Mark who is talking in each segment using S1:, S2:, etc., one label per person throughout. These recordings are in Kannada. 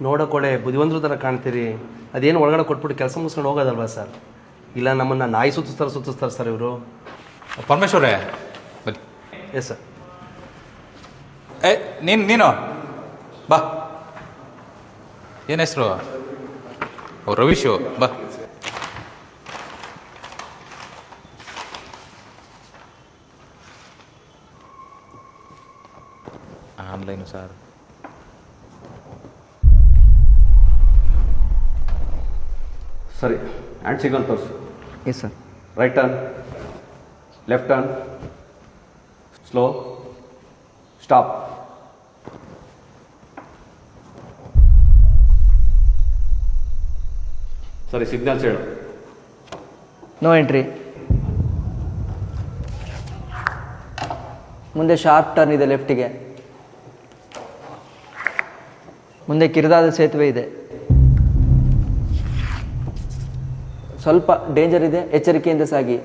S1: ನೋಡೋಕೊಳೆ ಬುದ್ಧಿವಂತರ ಥರ ಕಾಣ್ತೀರಿ. ಅದೇನು ಒಳಗಡೆ ಕೊಟ್ಬಿಟ್ಟು ಕೆಲಸ ಮುಗಿಸ್ಕೊಂಡು ಹೋಗೋದಲ್ವಾ ಸರ್? ಇಲ್ಲ ನಮ್ಮನ್ನು ನಾಯಿ ಸುತ್ತಿಸ್ತಾರೆ ಸರ್ ಇವರು.
S2: ಪರಮೇಶ್ವರೇ ಬನ್ನಿ.
S1: Yes sir.
S2: ನೀನು ಬಾ. ಏನು ಹೆಸರು? ರವೀಶು ಬಾ. Online sir.
S3: ಸರಿ, ಹ್ಯಾಂಡ್ ಸಿಗಲ್ ತೋರಿಸು.
S4: Yes sir.
S3: Right turn, left turn, slow, stop. ಸರಿ, ಸಿಗ್ನಲ್ಸ್ ಹೇಳು.
S4: No entry. ಮುಂದೆ ಶಾರ್ಪ್ ಟರ್ನ್ ಇದೆ ಲೆಫ್ಟಿಗೆ. ಮುಂದೆ ಕಿರಿದಾದ ಸೇತುವೆ ಇದೆ. ಸ್ವಲ್ಪ ಡೇಂಜರ್ ಇದೆ, ಎಚ್ಚರಿಕೆಯಿಂದ ಸಾಗಿ.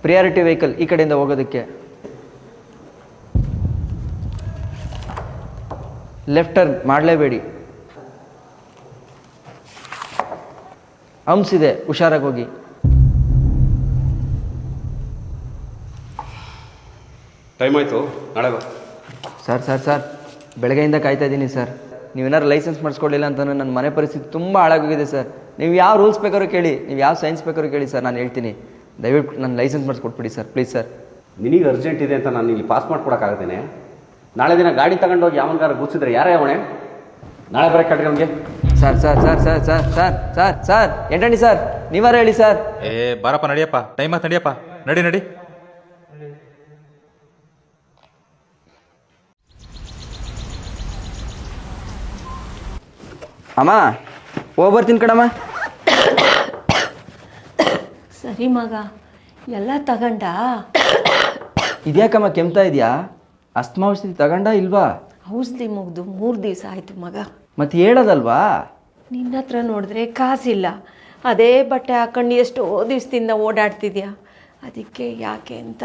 S4: ಪ್ರಿಯಾರಿಟಿ ವೆಹಿಕಲ್ ಈ ಕಡೆಯಿಂದ ಹೋಗೋದಕ್ಕೆ. Left turn ಮಾಡಲೇಬೇಡಿ. ಹಂಪ್ಸ್ ಇದೆ, ಹುಷಾರಾಗಿ ಹೋಗಿ.
S3: ಟೈಮ್ ಆಯಿತು, ನಾಳೆ ಬಾ.
S4: ಸರ್ ಬೆಳಗ್ಗೆಯಿಂದ ಕಾಯ್ತಾ ಇದ್ದೀನಿ ಸರ್. ನೀವೇನಾದ್ರು ಲೈಸೆನ್ಸ್ ಮಾಡಿಸ್ಕೊಡ್ಲಿಲ್ಲ ಅಂತಂದರೆ ನನ್ನ ಮನೆ ಪರಿಸ್ಥಿತಿ ತುಂಬ ಹಾಳಾಗೋಗಿದೆ ಸರ್. ನೀವು ಯಾವ ರೂಲ್ಸ್ ಬೇಕಾದ್ರೂ ಕೇಳಿ, ನೀವು ಯಾವ ಸೈನ್ಸ್ ಬೇಕಾದ್ರೂ ಕೇಳಿ ಸರ್, ನಾನು ಹೇಳ್ತೀನಿ. ದಯವಿಟ್ಟು ನನ್ನ ಲೈಸೆನ್ಸ್ ಮಾಡಿಸ್ಕೊಟ್ಬಿಡಿ ಸರ್, ಪ್ಲೀಸ್ ಸರ್.
S3: ನಿನಗೆ ಅರ್ಜೆಂಟ್ ಇದೆ ಅಂತ ನಾನು ಇಲ್ಲಿ ಪಾಸ್ ಮಾಡ್ಕೊಡೋಕ್ಕಾಗತ್ತೇನೆ? ನಾಳೆ ದಿನ ಗಾಡಿ ತಗೊಂಡೋಗಿ ಯಾವನ್ಗಾರ ಗುಚ್ಚಿದ್ರೆ ಯಾರೇ ಅವಣೆ? ನಾಳೆ ಬರೋಕ್ಕೆ ಕಟ್ರಿ ನಮಗೆ.
S4: ಸರ್ ಎಂಟಂಡಿ ಸರ್, ನೀವಾರ ಹೇಳಿ ಸರ್.
S2: ಬಾರಪ್ಪ, ನಡಿಯಪ್ಪ, ಟೈಮ್ ಆಯ್ತು, ನಡಿಯಪ್ಪ, ನಡಿ.
S4: ಅಮ್ಮ ಬರ್ತೀನಿ ಕಣಮ್ಮ.
S5: ಸರಿ ಮಗ, ಎಲ್ಲ ತಗೊಂಡ?
S4: ಇದ್ಯಾಕಮ್ಮ ಕೆಮ್ತಾ ಇದೆಯಾ? ಅಸ್ತಮಾ ಔಷಧಿ ತಗೊಂಡ ಇಲ್ವಾ?
S5: ಔಷಧಿ ಮುಗ್ದು 3 ದಿವಸ ಆಯಿತು ಮಗ.
S4: ಮತ್ತೆ ಹೇಳೋದಲ್ವಾ?
S5: ನಿನ್ನ ಹತ್ರ ನೋಡಿದ್ರೆ ಕಾಸಿಲ್ಲ, ಅದೇ ಬಟ್ಟೆ ಹಾಕೊಂಡು ಎಷ್ಟೋ ದಿವಸದಿಂದ ಓಡಾಡ್ತಿದ್ಯಾ, ಅದಕ್ಕೆ ಯಾಕೆ ಅಂತ.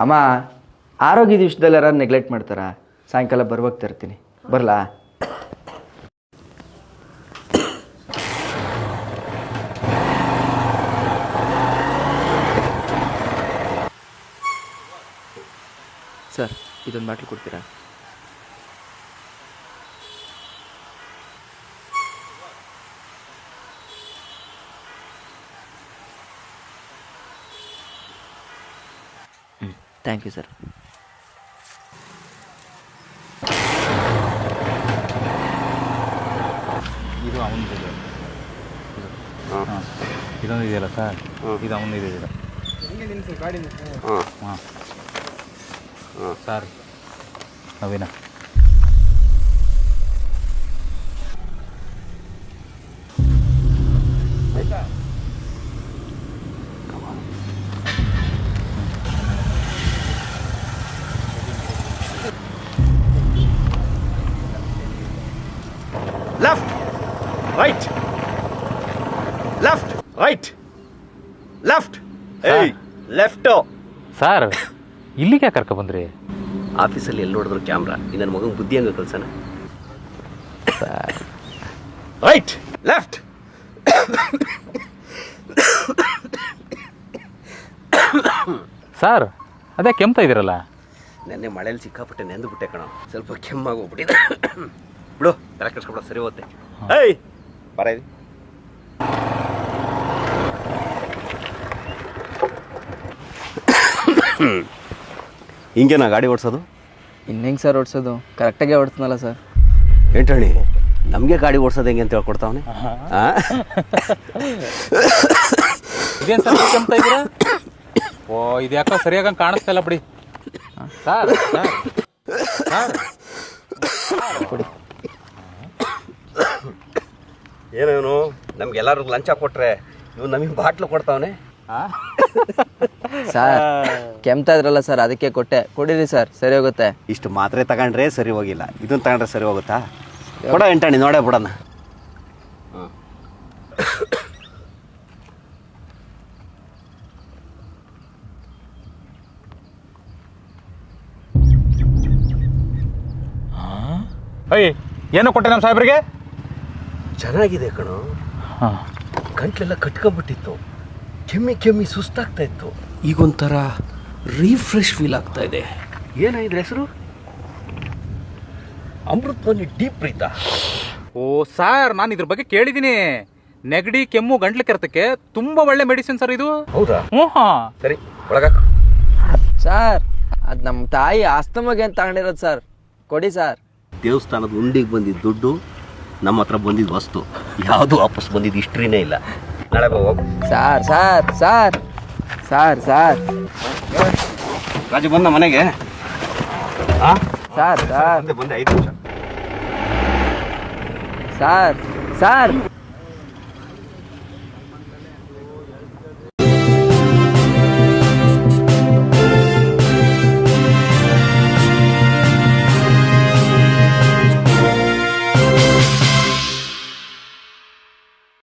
S4: ಅಮ್ಮ, ಆರೋಗ್ಯದ ವಿಷಯದಲ್ಲಿ ಯಾರು ನೆಗ್ಲೆಕ್ಟ್ ಮಾಡ್ತಾರಾ? ಸಾಯಂಕಾಲ ಬರುವಾಗ ತರ್ತೀನಿ, ಬರಲಾ? ಸರ್, ಇದೊಂದು ಬಾಟ್ಲು ಕೊಡ್ತೀರಾ? Thank you sir.
S2: ಇದು ಅವನಿದೆ. ಇದೊಂದು ಇದೆಯಲ್ಲ ಸರ್, ಇದು ಅವನಿದೆ. ಹಾಂ sir, Naveen.
S3: Left, right, left, right, left. ಏಯ್, ಲೆಫ್ಟು.
S2: ಸರ್, ಇಲ್ಲಿಗೆ ಯಾಕೆ ಕರ್ಕೊ ಬಂದ್ರಿ?
S3: ಆಫೀಸಲ್ಲಿ ಎಲ್ಲಿ ನೋಡಿದ್ರು ಕ್ಯಾಮ್ರಾ. ನನ್ನ ಮಗನ ಬುದ್ಧಿ ಹಂಗೆ ಕಲ್ಸನ. Right, left.
S2: ಸರ್, ಅದೇ ಕೆಮ್ತಾ ಇದ್ದೀರಲ್ಲ?
S3: ನೆನ್ನೆ ಮಳೆಯಲ್ಲಿ ಸಿಕ್ಕಾಪಟ್ಟೆ ನೆಂದು ಬಿಟ್ಟೆ ಕಣ, ಸ್ವಲ್ಪ ಕೆಮ್ಮಾಗಿ ಹೋಗ್ಬಿಟ್ಟಿದೆ. ಬಿಡು, ತಲೆ ಕೆಡ್ಸ್ಕೊಬಿಡ, ಸರಿ ಹೋಗುತ್ತೆ. ಏಯ್ ಬರ. ಹಿಂಗೆ ನಾ ಗಾಡಿ ಓಡಿಸೋದು?
S4: ಇನ್ನೆಂಗೆ ಸರ್ ಓಡಿಸೋದು? ಕರೆಕ್ಟಾಗೆ ಓಡಿಸ್ನಲ್ಲ ಸರ್.
S3: ಎಂಟಣಿ, ನಮಗೆ ಗಾಡಿ ಓಡಿಸೋದು ಹೆಂಗೆ ಅಂತ ಹೇಳ್ಕೊಡ್ತಾವನೆ.
S2: ಇದೇನು ಸರ್ ಕೆಮ್ತಾ ಇದ್ದೀರಾ? ಓ, ಇದು ಯಾಕೋ ಸರಿಯಾಗಿ ಕಾಣಿಸ್ತಾ ಇಲ್ಲ ಬಿಡಿ. ಸರ್
S4: ಕೊಡಿ.
S3: ಏನೇನು ನಮ್ಗೆಲ್ಲರಿಗೂ ಲಂಚ ಕೊಟ್ರೆ ಇವ್ ನಮಗೆ ಬಾಟ್ಲು ಕೊಡ್ತಾವನೆ.
S4: ಸರ್, ಕೆಮ್ತಾ ಇದ್ರಲ್ಲ ಸರ್, ಅದಕ್ಕೆ ಕೊಟ್ಟೆ. ಕೊಡಿರಿ ಸರ್, ಸರಿ ಹೋಗುತ್ತೆ.
S3: ಇಷ್ಟು ಮಾತ್ರೆ ತಗೊಂಡ್ರೆ ಸರಿ ಹೋಗಿಲ್ಲ, ಇದನ್ನ ತಗೊಂಡ್ರೆ ಸರಿ ಹೋಗುತ್ತಾ? ಕೊಡ ಎಂಟಣಿ, ನೋಡೇ ಬಿಡೋಣ.
S2: ಅಯ್ಯ ಏನೋ ಕೊಟ್ಟೆ ನಮ್ಮ ಸಾಹೇಬ್ರಿಗೆ?
S1: ಚೆನ್ನಾಗಿದೆ ಕಣೋ.
S2: ಹಾಂ.
S1: ಗಂಟ್ಲೆಲ್ಲ ಕಟ್ಕೊಂಡ್ಬಿಟ್ಟಿತ್ತು, ಕೆಮ್ಮಿ ಸುಸ್ತಾಗ್ತಾ ಇತ್ತು. ಈಗೊಂಥರ ರೀಫ್ರೆಶ್ ಫೀಲ್ ಆಗ್ತಾ ಇದೆ. ಏನಾಯಿದ್ರೆ ಹೆಸರು? ಅಮೃತವಾಣಿ ಡೀಪ್ ಪ್ರೀತ.
S2: ಓ ಸರ್, ನಾನು ಇದ್ರ ಬಗ್ಗೆ ಕೇಳಿದ್ದೀನಿ. ನೆಗಡಿ, ಕೆಮ್ಮು, ಗಂಟ್ಲು ಕೆರೆತಕ್ಕೆ ತುಂಬ ಒಳ್ಳೆ ಮೆಡಿಸಿನ್ ಸರ್ ಇದು.
S1: ಹೌದಾ?
S2: ಹ್ಞೂ. ಹಾಂ
S1: ಸರಿ, ಒಳಗಾಕು.
S4: ಸರ್ ಅದು ನಮ್ಮ ತಾಯಿ ಆಸ್ತಮಗೆ ಅಂತ ತಗೊಂಡಿರೋದು ಸರ್, ಕೊಡಿ ಸರ್.
S3: ದೇವಸ್ಥಾನದ ಉಂಡಿಗೆ ಬಂದಿದ್ದ ದುಡ್ಡು, ನಮ್ಮ ಹತ್ರ ಬಂದಿದ್ದ ವಸ್ತು ಯಾವುದು ವಾಪಸ್ ಬಂದಿದ್ದು ಹಿಸ್ಟ್ರಿನೇ ಇಲ್ಲ. ನಾಳೆ ಹೋಗು.
S4: Sir sir sir sir sir
S3: Raju ಬಂದ ಮನೆಗೆ?
S4: ಸರ್ ಸರ್
S3: ಬಂದೆ 5 ನಿಮಿಷ.
S4: Sir sir